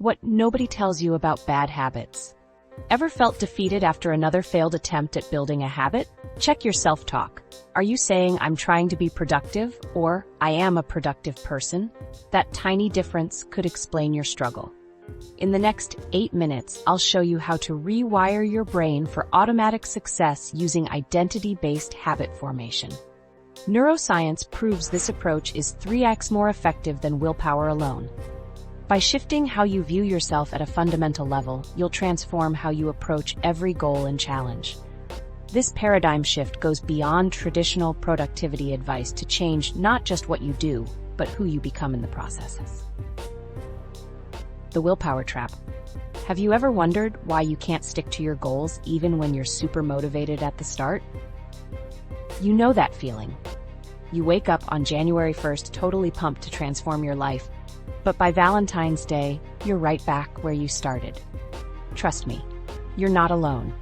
What nobody tells you about bad habits. Ever felt defeated after another failed attempt at building a habit? Check your self-talk. Are you saying I'm trying to be productive or I am a productive person? That tiny difference could explain your struggle. In the next 8 minutes, I'll show you how to rewire your brain for automatic success using identity-based habit formation. Neuroscience proves this approach is 3x more effective than willpower alone. By shifting how you view yourself at a fundamental level, you'll transform how you approach every goal and challenge. This paradigm shift goes beyond traditional productivity advice to change not just what you do, but who you become in the process. The Willpower Trap. Have you ever wondered why you can't stick to your goals even when you're super motivated at the start? You know that feeling. You wake up on January 1st totally pumped to transform your life, but by Valentine's Day, you're right back where you started. Trust me, you're not alone.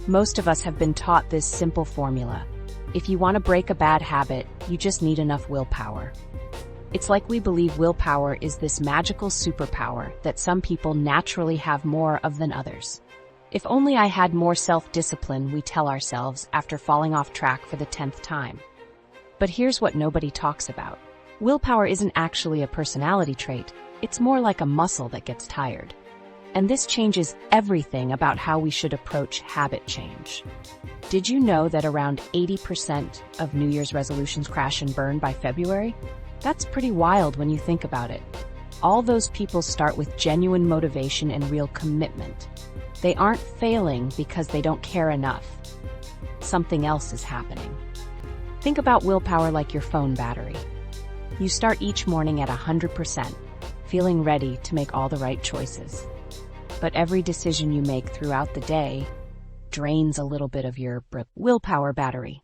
Most of us have been taught this simple formula. If you want to break a bad habit, you just need enough willpower. It's like we believe willpower is this magical superpower that some people naturally have more of than others. If only I had more self-discipline, we tell ourselves after falling off track for the 10th time. But here's what nobody talks about. Willpower isn't actually a personality trait, it's more like a muscle that gets tired. And this changes everything about how we should approach habit change. Did you know that around 80% of New Year's resolutions crash and burn by February? That's pretty wild when you think about it. All those people start with genuine motivation and real commitment. They aren't failing because they don't care enough. Something else is happening. Think about willpower like your phone battery. You start each morning at 100%, feeling ready to make all the right choices. But every decision you make throughout the day drains a little bit of your willpower battery.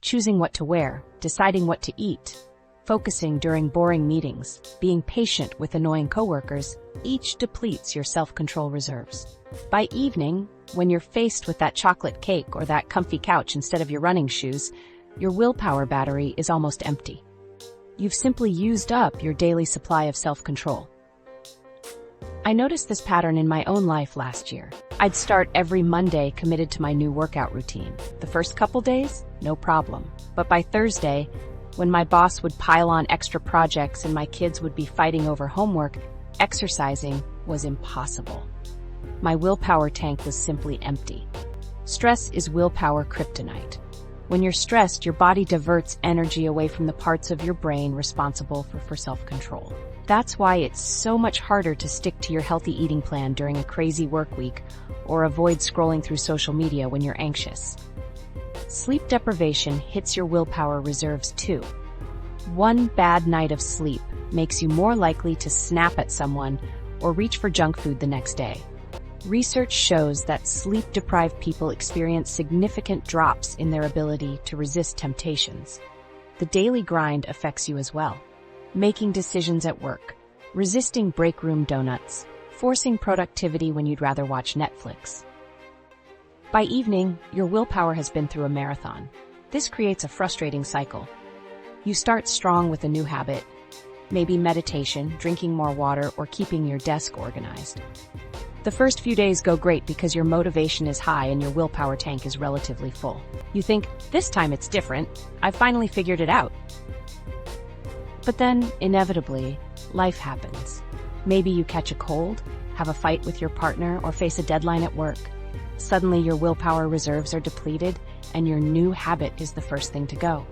Choosing what to wear, deciding what to eat, focusing during boring meetings, being patient with annoying coworkers, each depletes your self-control reserves. By evening, when you're faced with that chocolate cake or that comfy couch instead of your running shoes, your willpower battery is almost empty. You've simply used up your daily supply of self-control. I noticed this pattern in my own life last year. I'd start every Monday committed to my new workout routine. The first couple days, no problem. But by Thursday, when my boss would pile on extra projects and my kids would be fighting over homework, exercising was impossible. My willpower tank was simply empty. Stress is willpower kryptonite. When you're stressed, your body diverts energy away from the parts of your brain responsible for self-control. That's why it's so much harder to stick to your healthy eating plan during a crazy work week or avoid scrolling through social media when you're anxious. Sleep deprivation hits your willpower reserves too. One bad night of sleep makes you more likely to snap at someone or reach for junk food the next day. Research shows that sleep-deprived people experience significant drops in their ability to resist temptations. The daily grind affects you as well. Making decisions at work, resisting break room donuts, forcing productivity when you'd rather watch Netflix. By evening, your willpower has been through a marathon. This creates a frustrating cycle. You start strong with a new habit, maybe meditation, drinking more water, or keeping your desk organized. The first few days go great because your motivation is high and your willpower tank is relatively full. You think, this time it's different, I've finally figured it out. But then, inevitably, life happens. Maybe you catch a cold, have a fight with your partner, or face a deadline at work. Suddenly your willpower reserves are depleted and your new habit is the first thing to go.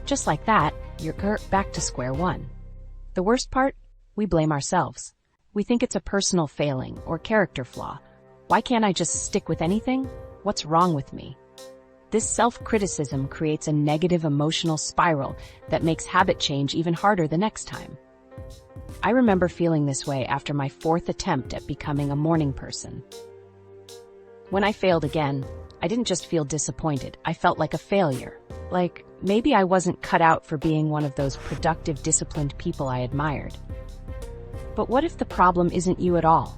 Just like that, you're back to square one. The worst part? We blame ourselves. We think it's a personal failing or character flaw. Why can't I just stick with anything? What's wrong with me? This self-criticism creates a negative emotional spiral that makes habit change even harder the next time. I remember feeling this way after my 4th attempt at becoming a morning person. When I failed again, I didn't just feel disappointed, I felt like a failure. Like, maybe I wasn't cut out for being one of those productive, disciplined people I admired. But what if the problem isn't you at all?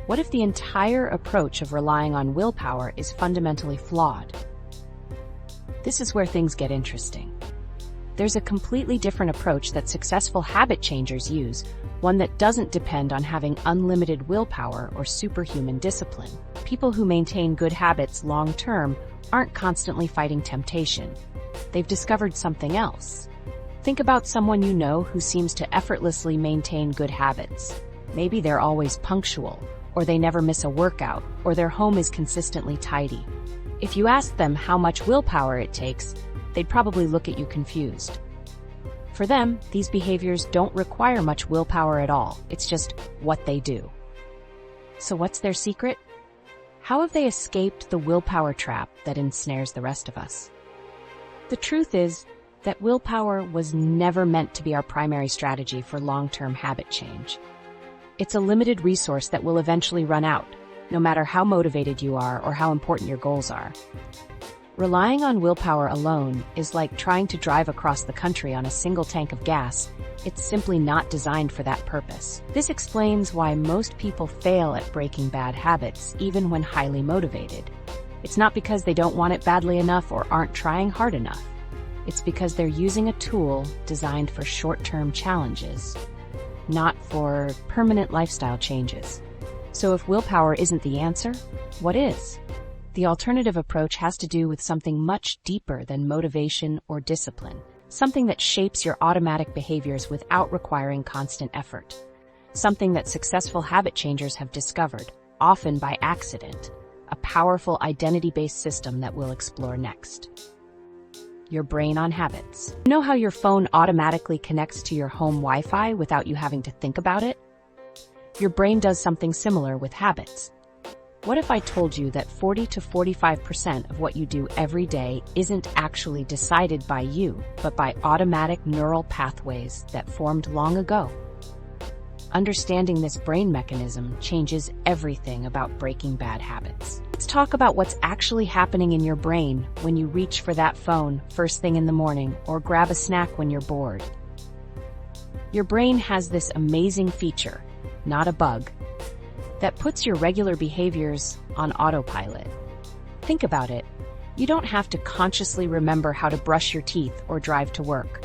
What if the entire approach of relying on willpower is fundamentally flawed? This is where things get interesting. There's a completely different approach that successful habit changers use, one that doesn't depend on having unlimited willpower or superhuman discipline. People who maintain good habits long-term aren't constantly fighting temptation. They've discovered something else. Think about someone you know who seems to effortlessly maintain good habits. Maybe they're always punctual, or they never miss a workout, or their home is consistently tidy. If you ask them how much willpower it takes, they'd probably look at you confused. For them, these behaviors don't require much willpower at all. It's just what they do. So what's their secret? How have they escaped the willpower trap that ensnares the rest of us? The truth is that willpower was never meant to be our primary strategy for long-term habit change. It's a limited resource that will eventually run out, no matter how motivated you are or how important your goals are. Relying on willpower alone is like trying to drive across the country on a single tank of gas. It's simply not designed for that purpose. This explains why most people fail at breaking bad habits, even when highly motivated. It's not because they don't want it badly enough or aren't trying hard enough. It's because they're using a tool designed for short-term challenges, not for permanent lifestyle changes. So if willpower isn't the answer, what is? The alternative approach has to do with something much deeper than motivation or discipline, something that shapes your automatic behaviors without requiring constant effort, something that successful habit changers have discovered, often by accident, a powerful identity-based system that we'll explore next. Your brain on habits. You know how your phone automatically connects to your home Wi-Fi without you having to think about it? Your brain does something similar with habits. What if I told you that 40 to 45% of what you do every day isn't actually decided by you, but by automatic neural pathways that formed long ago? Understanding this brain mechanism changes everything about breaking bad habits. Let's talk about what's actually happening in your brain when you reach for that phone first thing in the morning or grab a snack when you're bored. Your brain has this amazing feature, not a bug, that puts your regular behaviors on autopilot. Think about it. You don't have to consciously remember how to brush your teeth or drive to work.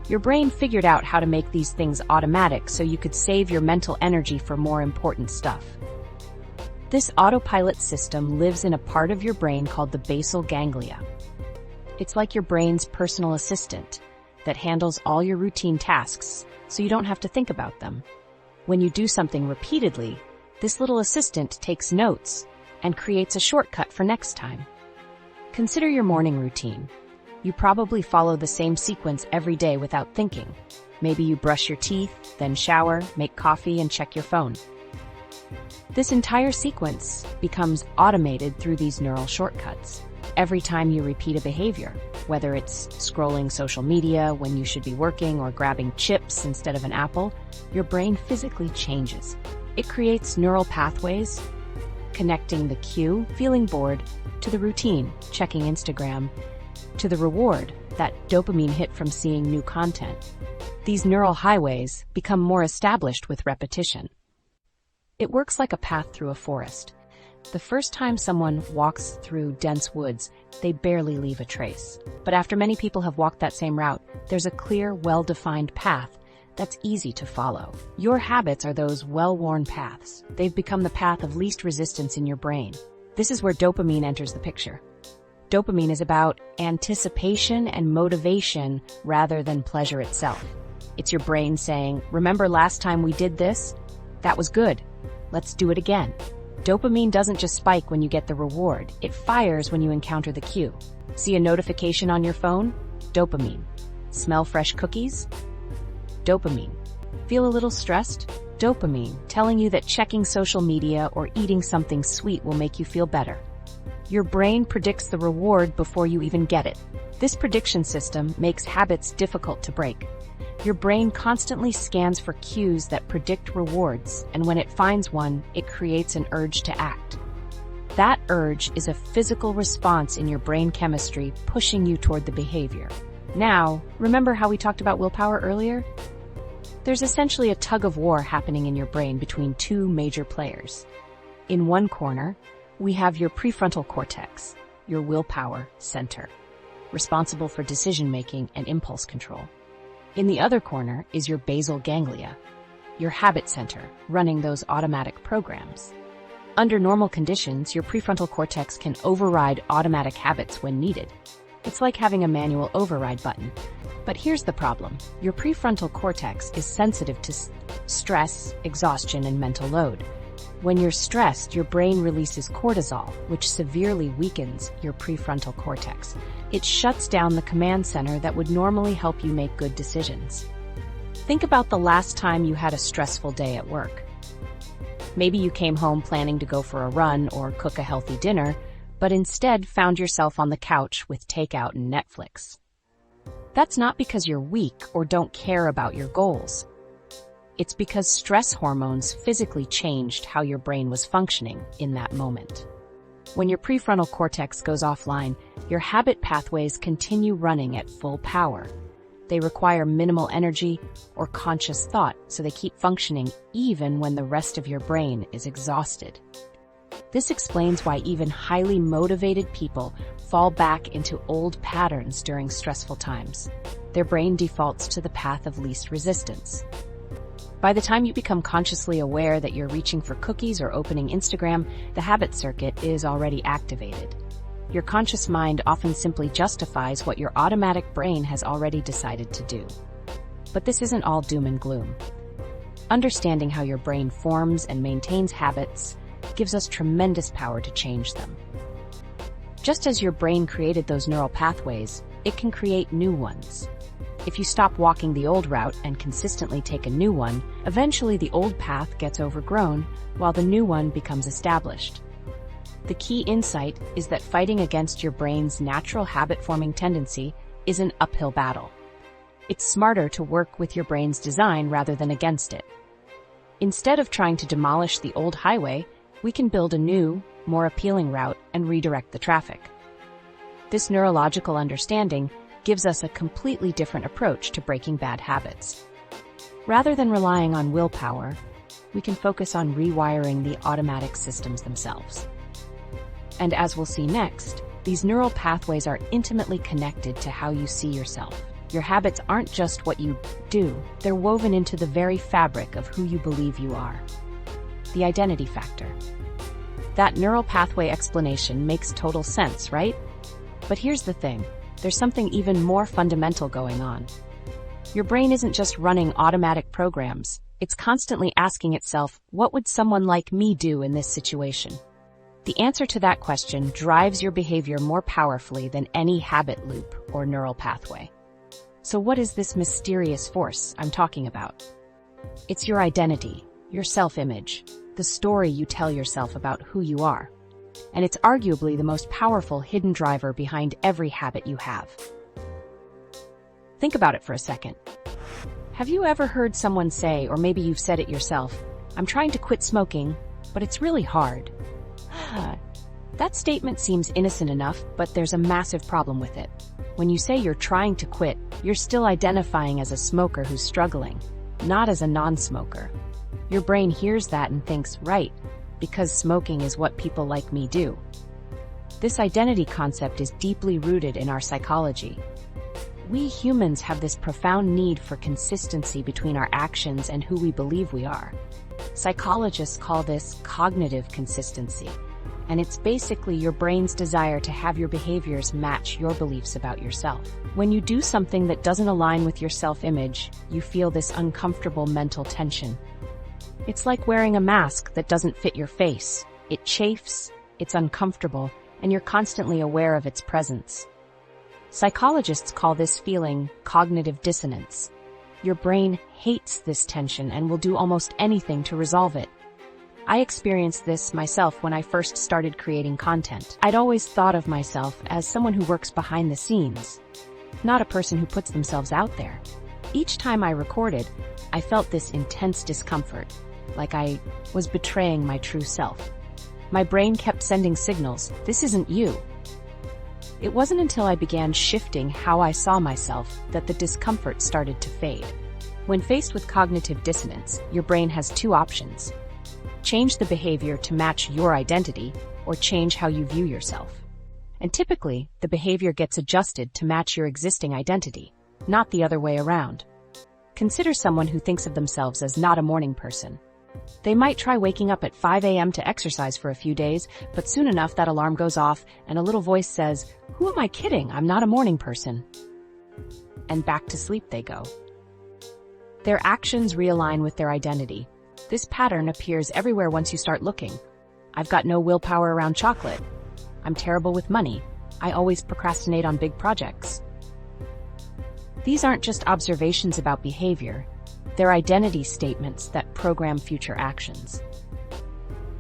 Your brain figured out how to make these things automatic so you could save your mental energy for more important stuff. This autopilot system lives in a part of your brain called the basal ganglia. It's like your brain's personal assistant that handles all your routine tasks so you don't have to think about them. When you do something repeatedly, this little assistant takes notes and creates a shortcut for next time. Consider your morning routine. You probably follow the same sequence every day without thinking. Maybe you brush your teeth, then shower, make coffee, and check your phone. This entire sequence becomes automated through these neural shortcuts. Every time you repeat a behavior, whether it's scrolling social media when you should be working or grabbing chips instead of an apple, your brain physically changes. It creates neural pathways, connecting the cue, feeling bored, to the routine, checking Instagram, to the reward, that dopamine hit from seeing new content. These neural highways become more established with repetition. It works like a path through a forest. The first time someone walks through dense woods, they barely leave a trace. But after many people have walked that same route, there's a clear, well-defined path that's easy to follow. Your habits are those well-worn paths. They've become the path of least resistance in your brain. This is where dopamine enters the picture. Dopamine is about anticipation and motivation rather than pleasure itself. It's your brain saying, "Remember last time we did this? That was good. Let's do it again." Dopamine doesn't just spike when you get the reward. It fires when you encounter the cue. See a notification on your phone? Dopamine. Smell fresh cookies? Dopamine. Feel a little stressed? Dopamine, telling you that checking social media or eating something sweet will make you feel better. Your brain predicts the reward before you even get it. This prediction system makes habits difficult to break. Your brain constantly scans for cues that predict rewards, and when it finds one, it creates an urge to act. That urge is a physical response in your brain chemistry pushing you toward the behavior. Now, remember how we talked about willpower earlier? There's essentially a tug-of-war happening in your brain between two major players. In one corner, we have your prefrontal cortex, your willpower center, responsible for decision-making and impulse control. In the other corner is your basal ganglia, your habit center, running those automatic programs. Under normal conditions, your prefrontal cortex can override automatic habits when needed. It's like having a manual override button. But here's the problem. Your prefrontal cortex is sensitive to stress, exhaustion, and mental load. When you're stressed, your brain releases cortisol, which severely weakens your prefrontal cortex. It shuts down the command center that would normally help you make good decisions. Think about the last time you had a stressful day at work. Maybe you came home planning to go for a run or cook a healthy dinner, but instead found yourself on the couch with takeout and Netflix. That's not because you're weak or don't care about your goals. It's because stress hormones physically changed how your brain was functioning in that moment. When your prefrontal cortex goes offline, your habit pathways continue running at full power. They require minimal energy or conscious thought, so they keep functioning even when the rest of your brain is exhausted. This explains why even highly motivated people fall back into old patterns during stressful times. Their brain defaults to the path of least resistance. By the time you become consciously aware that you're reaching for cookies or opening Instagram, the habit circuit is already activated. Your conscious mind often simply justifies what your automatic brain has already decided to do. But this isn't all doom and gloom. Understanding how your brain forms and maintains habits gives us tremendous power to change them. Just as your brain created those neural pathways, it can create new ones. If you stop walking the old route and consistently take a new one, eventually the old path gets overgrown while the new one becomes established. The key insight is that fighting against your brain's natural habit-forming tendency is an uphill battle. It's smarter to work with your brain's design rather than against it. Instead of trying to demolish the old highway, we can build a new, more appealing route and redirect the traffic. This neurological understanding gives us a completely different approach to breaking bad habits. Rather than relying on willpower, we can focus on rewiring the automatic systems themselves. And as we'll see next, these neural pathways are intimately connected to how you see yourself. Your habits aren't just what you do, they're woven into the very fabric of who you believe you are. The identity factor. That neural pathway explanation makes total sense, right? But here's the thing, there's something even more fundamental going on. Your brain isn't just running automatic programs, it's constantly asking itself, what would someone like me do in this situation? The answer to that question drives your behavior more powerfully than any habit loop or neural pathway. So what is this mysterious force I'm talking about? It's your identity, your self-image, the story you tell yourself about who you are. And it's arguably the most powerful hidden driver behind every habit you have. Think about it for a second. Have you ever heard someone say, or maybe you've said it yourself, I'm trying to quit smoking, but it's really hard? That statement seems innocent enough, but there's a massive problem with it. When you say you're trying to quit, you're still identifying as a smoker who's struggling, not as a non-smoker. Your brain hears that and thinks, right, because smoking is what people like me do. This identity concept is deeply rooted in our psychology. We humans have this profound need for consistency between our actions and who we believe we are. Psychologists call this cognitive consistency, and it's basically your brain's desire to have your behaviors match your beliefs about yourself. When you do something that doesn't align with your self-image, you feel this uncomfortable mental tension. It's like wearing a mask that doesn't fit your face. It chafes, it's uncomfortable, and you're constantly aware of its presence. Psychologists call this feeling cognitive dissonance. Your brain hates this tension and will do almost anything to resolve it. I experienced this myself when I first started creating content. I'd always thought of myself as someone who works behind the scenes, not a person who puts themselves out there. Each time I recorded, I felt this intense discomfort, like I was betraying my true self. My brain kept sending signals, this isn't you. It wasn't until I began shifting how I saw myself that the discomfort started to fade. When faced with cognitive dissonance, your brain has two options. Change the behavior to match your identity, or change how you view yourself. And typically, the behavior gets adjusted to match your existing identity, not the other way around. Consider someone who thinks of themselves as not a morning person. They might try waking up at 5 a.m. to exercise for a few days, but soon enough that alarm goes off and a little voice says, "Who am I kidding? I'm not a morning person." And back to sleep they go. Their actions realign with their identity. This pattern appears everywhere once you start looking. I've got no willpower around chocolate. I'm terrible with money. I always procrastinate on big projects. These aren't just observations about behavior. They're identity statements that program future actions.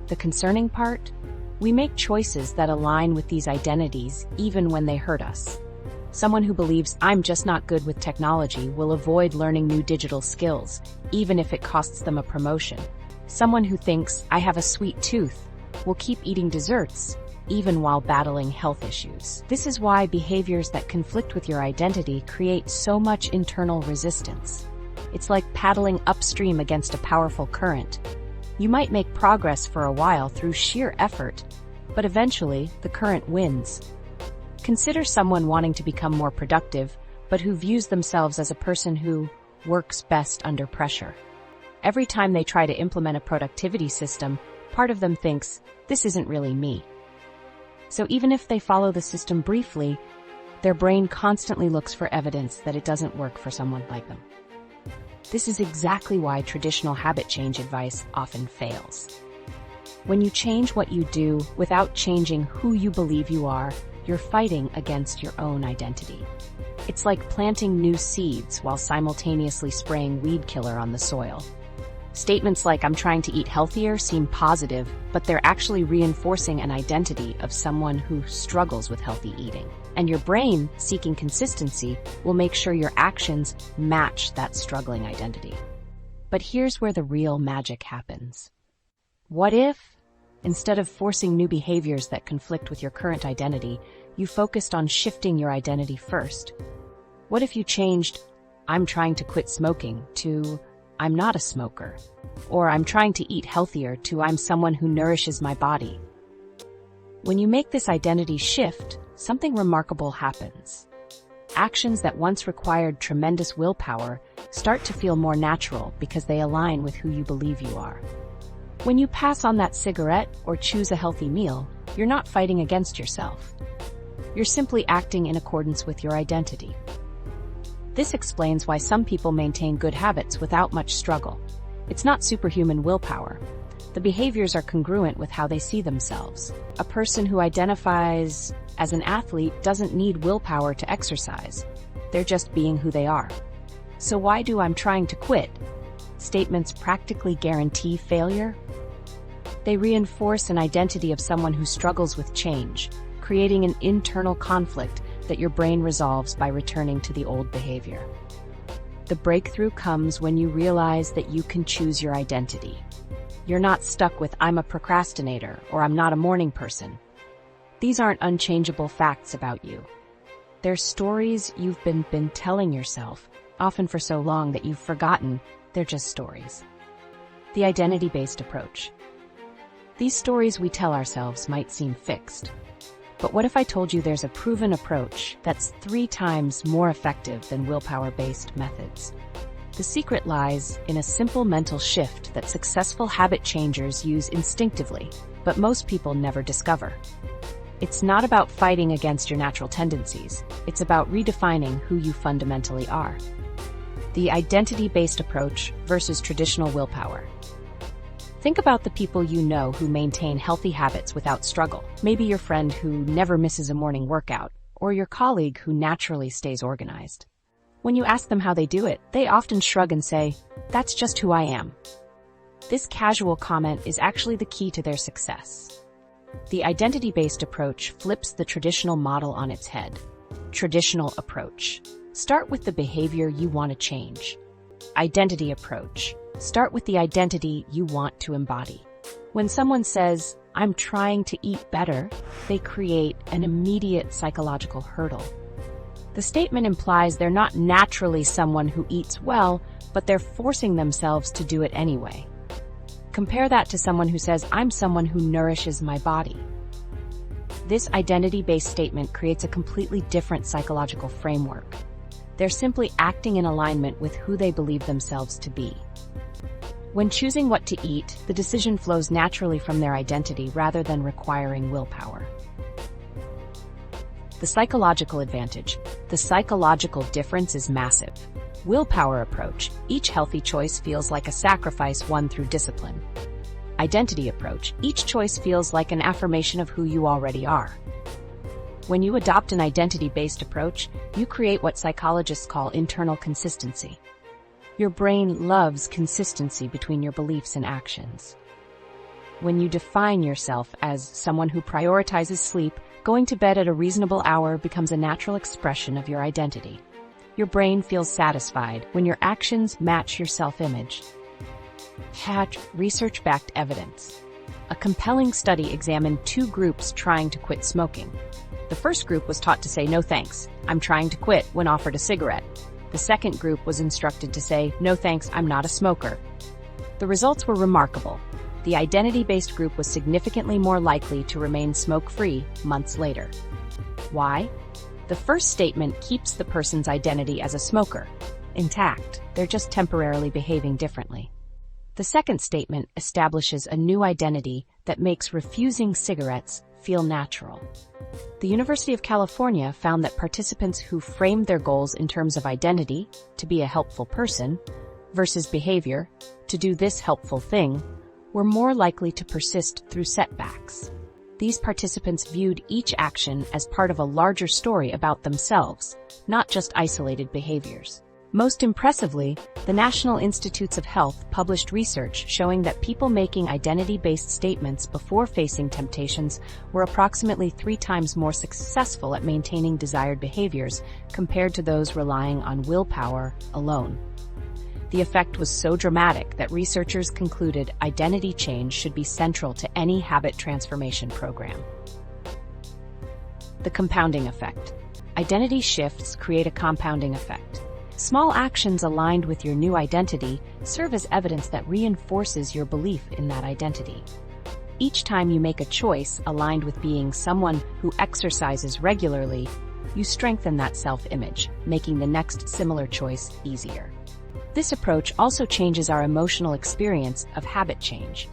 The concerning part? We make choices that align with these identities even when they hurt us. Someone who believes I'm just not good with technology will avoid learning new digital skills, even if it costs them a promotion. Someone who thinks I have a sweet tooth will keep eating desserts, even while battling health issues. This is why behaviors that conflict with your identity create so much internal resistance. It's like paddling upstream against a powerful current. You might make progress for a while through sheer effort, but eventually the current wins. Consider someone wanting to become more productive, but who views themselves as a person who works best under pressure. Every time they try to implement a productivity system, part of them thinks, this isn't really me. So even if they follow the system briefly, their brain constantly looks for evidence that it doesn't work for someone like them. This is exactly why traditional habit change advice often fails. When you change what you do without changing who you believe you are, you're fighting against your own identity. It's like planting new seeds while simultaneously spraying weed killer on the soil. Statements like "I'm trying to eat healthier" seem positive, but they're actually reinforcing an identity of someone who struggles with healthy eating. And your brain, seeking consistency, will make sure your actions match that struggling identity. But here's where the real magic happens. What if, instead of forcing new behaviors that conflict with your current identity, you focused on shifting your identity first? What if you changed "I'm trying to quit smoking" to "I'm not a smoker," or "I'm trying to eat healthier" to "I'm someone who nourishes my body"? When you make this identity shift, something remarkable happens. Actions that once required tremendous willpower start to feel more natural because they align with who you believe you are. When you pass on that cigarette or choose a healthy meal, you're not fighting against yourself. You're simply acting in accordance with your identity. This explains why some people maintain good habits without much struggle. It's not superhuman willpower. The behaviors are congruent with how they see themselves. A person who identifies as an athlete doesn't need willpower to exercise. They're just being who they are. So why do "I'm trying to quit" statements practically guarantee failure? They reinforce an identity of someone who struggles with change, creating an internal conflict that your brain resolves by returning to the old behavior. The breakthrough comes when you realize that you can choose your identity. You're not stuck with "I'm a procrastinator" or "I'm not a morning person." These aren't unchangeable facts about you. They're stories you've been telling yourself, often for so long that you've forgotten they're just stories. The identity-based approach. These stories we tell ourselves might seem fixed. But what if I told you there's a proven approach that's 3 times more effective than willpower-based methods? The secret lies in a simple mental shift that successful habit changers use instinctively, but most people never discover. It's not about fighting against your natural tendencies. It's about redefining who you fundamentally are. The identity-based approach versus traditional willpower. Think about the people you know who maintain healthy habits without struggle. Maybe your friend who never misses a morning workout, or your colleague who naturally stays organized. When you ask them how they do it, they often shrug and say, "That's just who I am." This casual comment is actually the key to their success. The identity-based approach flips the traditional model on its head. Traditional approach. Start with the behavior you want to change. Identity approach. Start with the identity you want to embody. When someone says, "I'm trying to eat better," they create an immediate psychological hurdle. The statement implies they're not naturally someone who eats well, but they're forcing themselves to do it anyway. Compare that to someone who says, "I'm someone who nourishes my body." This identity-based statement creates a completely different psychological framework. They're simply acting in alignment with who they believe themselves to be. When choosing what to eat, the decision flows naturally from their identity rather than requiring willpower. The psychological advantage. The psychological difference is massive. Willpower approach. Each healthy choice feels like a sacrifice won through discipline. Identity approach. Each choice feels like an affirmation of who you already are. When you adopt an identity-based approach, you create what psychologists call internal consistency. Your brain loves consistency between your beliefs and actions. When you define yourself as someone who prioritizes sleep, going to bed at a reasonable hour becomes a natural expression of your identity. Your brain feels satisfied when your actions match your self-image. Research-backed evidence. A compelling study examined two groups trying to quit smoking. The first group was taught to say, "No thanks, I'm trying to quit," when offered a cigarette. The second group was instructed to say, "No thanks, I'm not a smoker." The results were remarkable. The identity-based group was significantly more likely to remain smoke-free months later. Why? The first statement keeps the person's identity as a smoker intact. They're just temporarily behaving differently. The second statement establishes a new identity that makes refusing cigarettes feel natural. The University of California found that participants who framed their goals in terms of identity, to be a helpful person, versus behavior, to do this helpful thing, were more likely to persist through setbacks. These participants viewed each action as part of a larger story about themselves, not just isolated behaviors. Most impressively, the National Institutes of Health published research showing that people making identity-based statements before facing temptations were approximately 3 times more successful at maintaining desired behaviors compared to those relying on willpower alone. The effect was so dramatic that researchers concluded identity change should be central to any habit transformation program. The compounding effect. Identity shifts create a compounding effect. Small actions aligned with your new identity serve as evidence that reinforces your belief in that identity. Each time you make a choice aligned with being someone who exercises regularly, you strengthen that self-image, making the next similar choice easier. This approach also changes our emotional experience of habit change.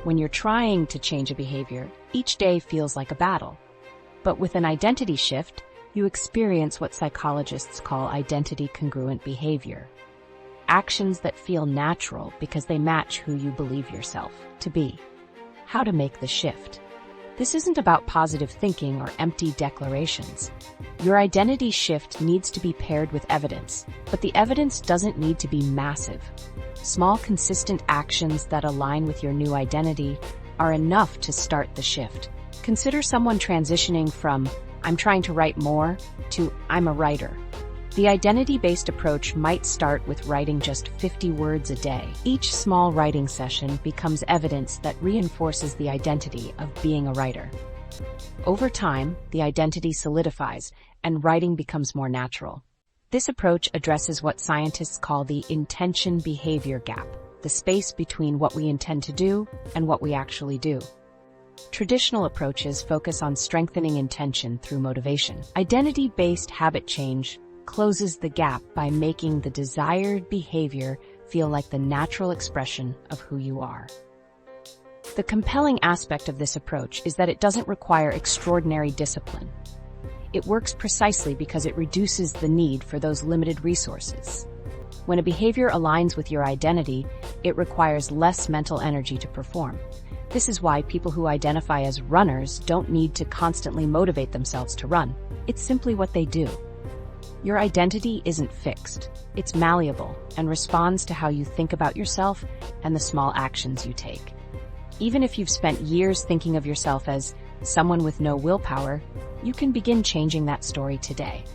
When you're trying to change a behavior, each day feels like a battle. But with an identity shift, you experience what psychologists call identity-congruent behavior. Actions that feel natural because they match who you believe yourself to be. How to make the shift. This isn't about positive thinking or empty declarations. Your identity shift needs to be paired with evidence, but the evidence doesn't need to be massive. Small, consistent actions that align with your new identity are enough to start the shift. Consider someone transitioning from "I'm trying to write more" to "I'm a writer." The identity-based approach might start with writing just 50 words a day. Each small writing session becomes evidence that reinforces the identity of being a writer. Over time, the identity solidifies, and writing becomes more natural. This approach addresses what scientists call the intention-behavior gap, the space between what we intend to do and what we actually do. Traditional approaches focus on strengthening intention through motivation. Identity-based habit change closes the gap by making the desired behavior feel like the natural expression of who you are. The compelling aspect of this approach is that it doesn't require extraordinary discipline. It works precisely because it reduces the need for those limited resources. When a behavior aligns with your identity, it requires less mental energy to perform. This is why people who identify as runners don't need to constantly motivate themselves to run. It's simply what they do. Your identity isn't fixed. It's malleable and responds to how you think about yourself and the small actions you take. Even if you've spent years thinking of yourself as someone with no willpower, you can begin changing that story today.